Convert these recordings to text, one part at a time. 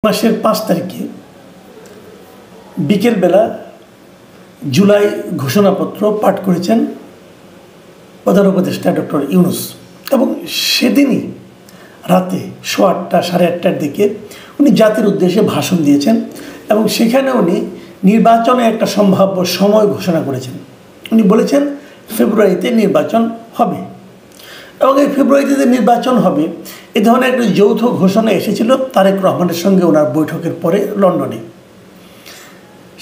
মাসের ৫ তারিখে বিকেলবেলা জুলাই ঘোষণাপত্র পাঠ করেছেন প্রধান উপদেষ্টা ডক্টর ইউনূস এবং সেদিনই রাতে ৮:৩০ সাড়ে ৮টার দিকে উনি জাতির উদ্দেশ্যে ভাষণ দিয়েছেন এবং সেখানে উনি নির্বাচনে একটা সম্ভাব্য সময় ঘোষণা করেছেন। উনি বলেছেন ফেব্রুয়ারিতে নির্বাচন হবে এবং এই ফেব্রুয়ারিতে নির্বাচন হবে এ ধরনের একটা যৌথ ঘোষণা এসেছিল তারেক রহমানের সঙ্গে ওনার বৈঠকের পরে লন্ডনে।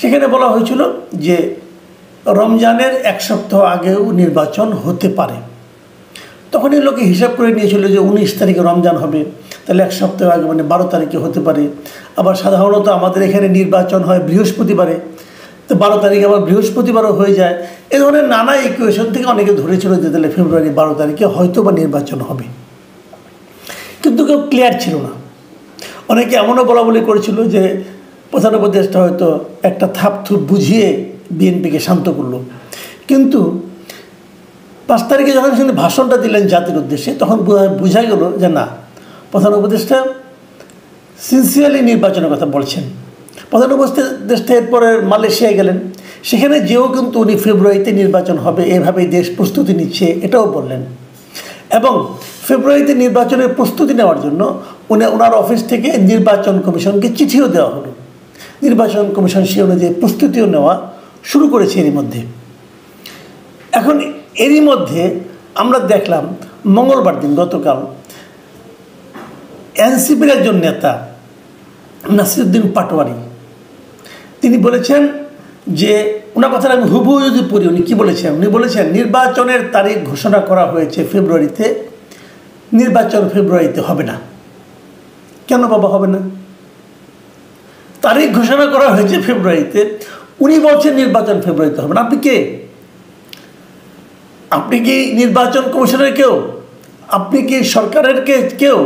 সেখানে বলা হয়েছিল যে রমজানের ১ সপ্তাহ আগেও নির্বাচন হতে পারে। তখনই লোকে হিসাব করে নিয়েছিল যে ১৯ তারিখে রমজান হবে, তাহলে ১ সপ্তাহ আগে মানে ১২ তারিখে হতে পারে। আবার সাধারণত আমাদের এখানে নির্বাচন হয় বৃহস্পতিবারে, তো ১২ তারিখে আবার বৃহস্পতিবারও হয়ে যায়। এ ধরনের নানা ইকুয়েশন থেকে অনেকে ধরেছিল যে তাহলে ফেব্রুয়ারি ১২ তারিখে হয়তো বা নির্বাচন হবে, কিন্তু কেউ ক্লিয়ার ছিল না। অনেকে এমনও বলা বলি করেছিল যে প্রধান উপদেষ্টা হয়তো একটা থাপথুপ বুঝিয়ে বিএনপিকে শান্ত করল। কিন্তু ৫ তারিখে যখন তিনি ভাষণটা দিলেন জাতির উদ্দেশ্যে তখন বোঝা গেল যে না, প্রধান উপদেষ্টা সিনসিয়ারলি নির্বাচনের কথা বলছেন। প্রধান উপদেষ্টা এরপরে মালয়েশিয়ায় গেলেন, সেখানে যেও কিন্তু উনি ফেব্রুয়ারিতে নির্বাচন হবে এভাবেই দেশ প্রস্তুতি নিচ্ছে এটাও বললেন। এবং ফেব্রুয়ারিতে নির্বাচনের প্রস্তুতি নেওয়ার জন্য ওনার অফিস থেকে নির্বাচন কমিশনকে চিঠিও দেওয়া হলো। নির্বাচন কমিশন সে অনুযায়ী প্রস্তুতিও নেওয়া শুরু করেছে এরই মধ্যে। এখন এরই মধ্যে আমরা দেখলাম মঙ্গলবার দিন গতকাল এনসিপির একজন নেতা নাসিরউদ্দিন পাটোয়ারি তিনি বলেছেন যে ওনার কথাটা আমি হুবহু যদি পড়ি, উনি কী বলেছেন? উনি বলেছেন নির্বাচনের তারিখ ঘোষণা করা হয়েছে ফেব্রুয়ারিতে, নির্বাচন ফেব্রুয়ারিতে হবে না। কেন বাবা হবে না? তারিখ ঘোষণা করা হয়েছে ফেব্রুয়ারিতে, উনি বলছেন নির্বাচন ফেব্রুয়ারিতে হবে না। আপনি কে? আপনি কি নির্বাচন কমিশনের কেউ? আপনি কি সরকারের কেউ?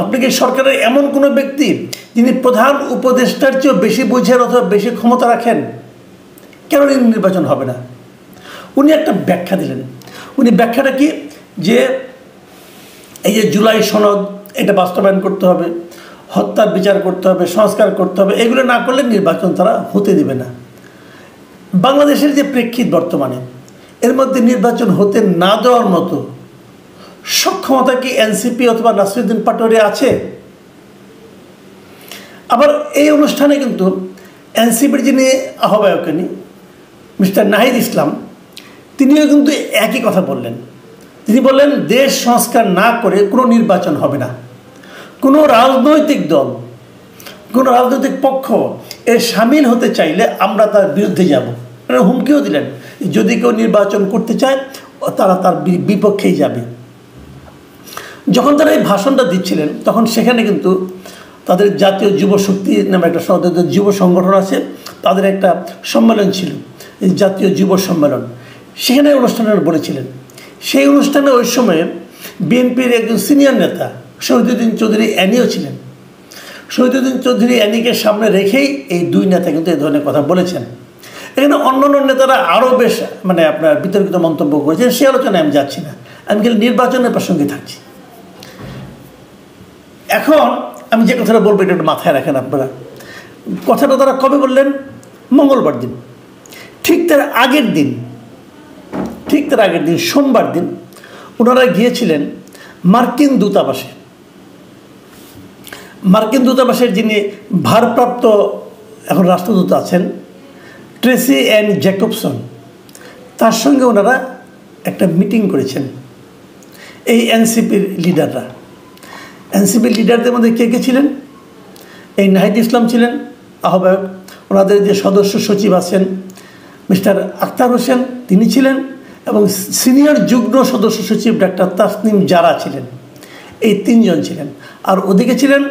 আপনি কি সরকারের এমন কোনো ব্যক্তি যিনি প্রধান উপদেষ্টার চেয়েও বেশি বুঝেন অথবা বেশি ক্ষমতা রাখেন? কেন নির্বাচন হবে না? উনি একটা ব্যাখ্যা দিলেন। উনি ব্যাখ্যাটা কি, যে এই যে জুলাই সনদ এটা বাস্তবায়ন করতে হবে, হত্যার বিচার করতে হবে, সংস্কার করতে হবে, এগুলো না করলে নির্বাচন তারা হতে দেবে না। বাংলাদেশের যে প্রেক্ষিত বর্তমানে এর মধ্যে নির্বাচন হতে না দেওয়ার মতো সক্ষমতা কি এনসিপি অথবা নাসিরউদ্দিন পাটোয়ারি আছে? আবার এই অনুষ্ঠানে কিন্তু এনসিপির যিনি আহ্বায়ক মিস্টার নাহিদ ইসলাম তিনিও কিন্তু একই কথা বললেন। তিনি বললেন দেশ সংস্কার না করে কোনো নির্বাচন হবে না। কোনো রাজনৈতিক দল, কোনো রাজনৈতিক পক্ষ এর সামিল হতে চাইলে আমরা তার বিরুদ্ধে যাব। হুমকিও দিলেন যদি কেউ নির্বাচন করতে চায় তারা তার বিপক্ষেই যাবে। যখন তারা এই ভাষণটা দিচ্ছিলেন তখন সেখানে কিন্তু তাদের জাতীয় যুব শক্তি নামে একটা যুব সংগঠন আছে, তাদের একটা সম্মেলন ছিল, এই জাতীয় যুব সম্মেলন। সেখানে অনুষ্ঠানে বলেছিলেন, সেই অনুষ্ঠানে ওই সময়ে বিএনপির একজন সিনিয়র নেতা শহীদুদ্দিন চৌধুরী অ্যানিও ছিলেন। শহীদুদ্দিন চৌধুরী অ্যানিকে সামনে রেখেই এই দুই নেতা কিন্তু এই ধরনের কথা বলেছেন। এখানে অন্যান্য নেতারা আরও বেশ আপনার বিতর্কিত মন্তব্য করেছেন, সে আলোচনায় আমি যাচ্ছি না, আমি খালি নির্বাচনের প্রসঙ্গে থাকছি। এখন আমি যে কথাটা বলবো এটা একটু মাথায় রাখেন আপনারা। কথাটা তারা কবে বললেন? মঙ্গলবার দিন। ঠিক তার আগের দিন সোমবার দিন ওনারা গিয়েছিলেন মার্কিন দূতাবাসে। মার্কিন দূতাবাসের যিনি ভারপ্রাপ্ত এখন রাষ্ট্রদূত আছেন ট্রেসি অ্যান জ্যাকবসন, তার সঙ্গে ওনারা একটা মিটিং করেছেন এই এনসিপির লিডাররা। এনসিপির লিডারদের মধ্যে কে কে ছিলেন? এই নাহিদ ইসলাম ছিলেন আহ্বায়ক, ওনাদের যে সদস্য সচিব আছেন মিস্টার আখতার হোসেন তিনি ছিলেন, এবং সিনিয়র যুগ্ম সদস্য সচিব ডাক্তার তাসনিম জারা ছিলেন। এই তিনজন ছিলেন। আর ওদিকে ছিলেন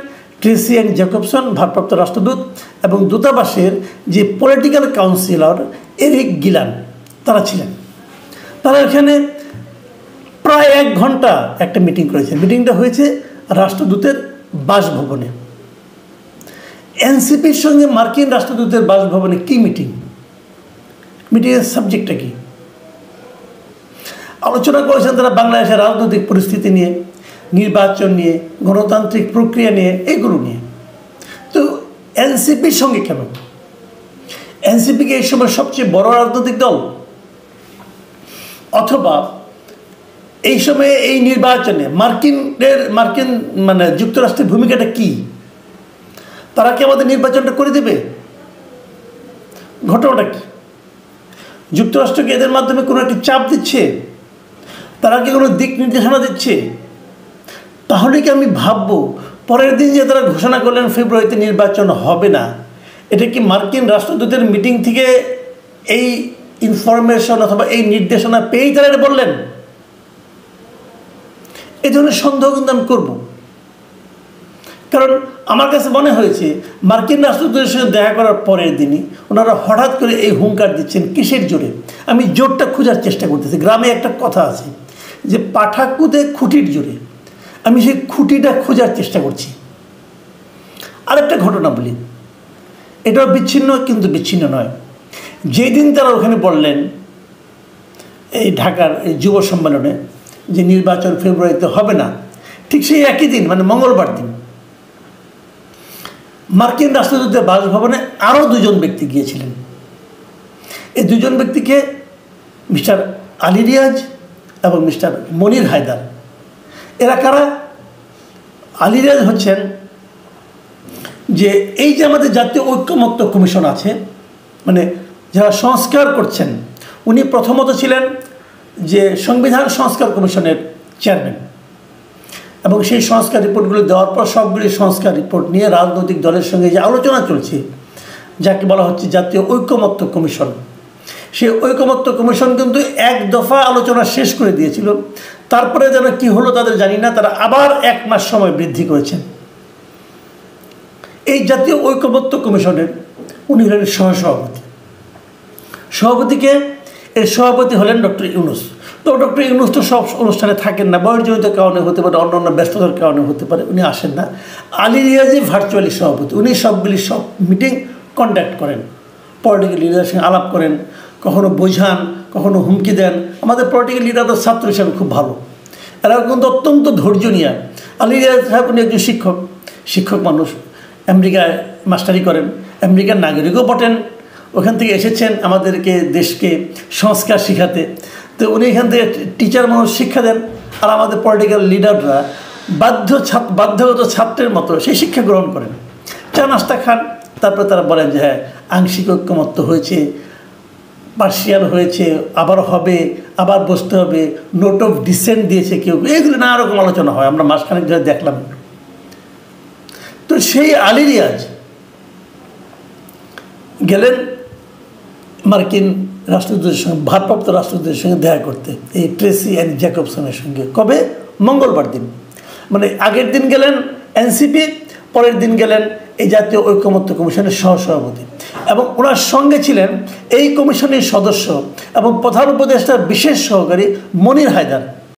ট্রেসি অ্যান জ্যাকবসন ভারপ্রাপ্ত রাষ্ট্রদূত এবং দূতাবাসের যে পলিটিক্যাল কাউন্সিলর এরিক গিলান তারা ছিলেন। তারা এখানে প্রায় 1 ঘন্টা একটা মিটিং করেছেন। মিটিংটা হয়েছে রাষ্ট্রদূতের বাসভবনে। এনসিপির সঙ্গে মার্কিন রাষ্ট্রদূতের বাসভবনে কি মিটিং? মিটিংয়ের সাবজেক্টটা কি? আলোচনা করেছেন তারা বাংলাদেশের রাজনৈতিক পরিস্থিতি নিয়ে, নির্বাচন নিয়ে, গণতান্ত্রিক প্রক্রিয়া নিয়ে, এগুলো নিয়ে। তো এনসিপির সঙ্গে কেন? এনসিপিকে এই সময় সবচেয়ে বড় রাজনৈতিক দল, অথবা এই সময়ে এই নির্বাচনে মার্কিন মানে যুক্তরাষ্ট্রের ভূমিকাটা কি? তারা কি আমাদের নির্বাচনটা করে দেবে? ঘটনাটা কি? যুক্তরাষ্ট্রকে এদের মাধ্যমে কোনো একটি চাপ দিচ্ছে? তারা কি কোনো দিক নির্দেশনা দিচ্ছে? তাহলে কি আমি ভাববো পরের দিন যে তারা ঘোষণা করলেন ফেব্রুয়ারিতে নির্বাচন হবে না, এটা কি মার্কিন রাষ্ট্রদূতের মিটিং থেকে এই ইনফরমেশন অথবা এই নির্দেশনা পেয়েই তারা এটা বললেন? এই ধরনের সন্দেহ কিন্তু আমি করবো। কারণ আমার কাছে মনে হয়েছে মার্কিন রাষ্ট্রদূতের সঙ্গে দেখা করার পরের দিনই ওনারা হঠাৎ করে এই হুঙ্কার দিচ্ছেন। কিসের জোরে? আমি জোরটা খোঁজার চেষ্টা করতেছি। গ্রামে একটা কথা আছে যে পাঠা কুদে খুঁটির জোরে, আমি সেই খুঁটিটা খোঁজার চেষ্টা করছি। আরেকটা ঘটনা বলি, এটাও বিচ্ছিন্ন কিন্তু বিচ্ছিন্ন নয়। যেই দিন তারা ওখানে বললেন এই ঢাকার এই যুব সম্মেলনে যে নির্বাচন ফেব্রুয়ারিতে হবে না, ঠিক সেই একই দিন মানে মঙ্গলবার দিন মার্কিন রাষ্ট্রদূতের বাসভবনে আরও দুজন ব্যক্তি গিয়েছিলেন। এই দুজন ব্যক্তিকে মিস্টার আলী রিয়াজ এবং মিস্টার মনির হায়দার। এরা কারা? আলী রিয়াজ হচ্ছেন যে এই যে আমাদের জাতীয় ঐক্যমত্য কমিশন আছে, মানে যারা সংস্কার করছেন, উনি প্রথমত ছিলেন যে সংবিধান সংস্কার কমিশনের চেয়ারম্যান, এবং সেই সংস্কার রিপোর্টগুলো দেওয়ার পর সবগুলি সংস্কার রিপোর্ট নিয়ে রাজনৈতিক দলের সঙ্গে যে আলোচনা চলছে, যাকে বলা হচ্ছে জাতীয় ঐক্যমত্য কমিশন, সেই ঐক্যমত্য কমিশন কিন্তু এক দফা আলোচনা শেষ করে দিয়েছিল। তারপরে যেন কি হলো তাদের জানি না, তারা আবার 1 মাস সময় বৃদ্ধি করেছেন। এই জাতীয় ঐক্যমত্য কমিশনের উনি হলেন সভাপতিকে এর সভাপতি হলেন ডক্টর ইউনূস। তো ডক্টর ইউনূস তো সব অনুষ্ঠানে থাকেন না, বয়সজনিত কারণে হতে পারে, অন্যান্য ব্যস্ততার কারণে হতে পারে, উনি আসেন না। আলী রিয়াজই ভার্চুয়ালি সভাপতি, উনি সবগুলি মিটিং কন্ডাক্ট করেন, পলিটিক্যাল লিডারের সঙ্গে আলাপ করেন, কখনো বোঝান, কখনো হুমকি দেন। আমাদের পলিটিক্যাল লিডাররা ছাত্র হিসাবে খুব ভালো, এরা কিন্তু অত্যন্ত ধৈর্য নিয়ে। আলী রিয়াজ সাহেব উনি একজন শিক্ষক মানুষ, আমেরিকায় মাস্টারি করেন, আমেরিকার নাগরিকও বটেন, ওখান থেকে এসেছেন আমাদেরকে দেশকে সংস্কার শিখাতে। তো উনি এখান থেকে টিচার মানুষ শিক্ষা দেন, আর আমাদের পলিটিক্যাল লিডাররা বাধ্যগত ছাত্রের মতো সেই শিক্ষা গ্রহণ করেন, চা নাস্তা খান, তারপরে তারা বলেন যে হ্যাঁ আংশিক ঐক্যমত্য হয়েছে, পার্সিয়াল হয়েছে, আবার হবে, আবার বসতে হবে, নোট অফ ডিসেন্ট দিয়েছে কেউ, এগুলো নানা রকম আলোচনা হয়, আমরা মাসখানেক ধরে দেখলাম। তো সেই আলী রিয়াজ গেলেন মার্কিন রাষ্ট্রদূতের সঙ্গে, ভারপ্রাপ্ত রাষ্ট্রদূতের সঙ্গে দেখা করতে, এই ট্রেসি অ্যান্ড জ্যাকবসনের সঙ্গে। কবে? মঙ্গলবার দিন। মানে আগের দিন গেলেন এনসিপি, পরের দিন গেলেন এই জাতীয় ঐক্যমত্য কমিশনের সহসভাপতি, এবং ওনার সঙ্গে ছিলেন এই কমিশনের সদস্য এবং প্রধান উপদেষ্টার বিশেষ সহকারী মনির হায়দার।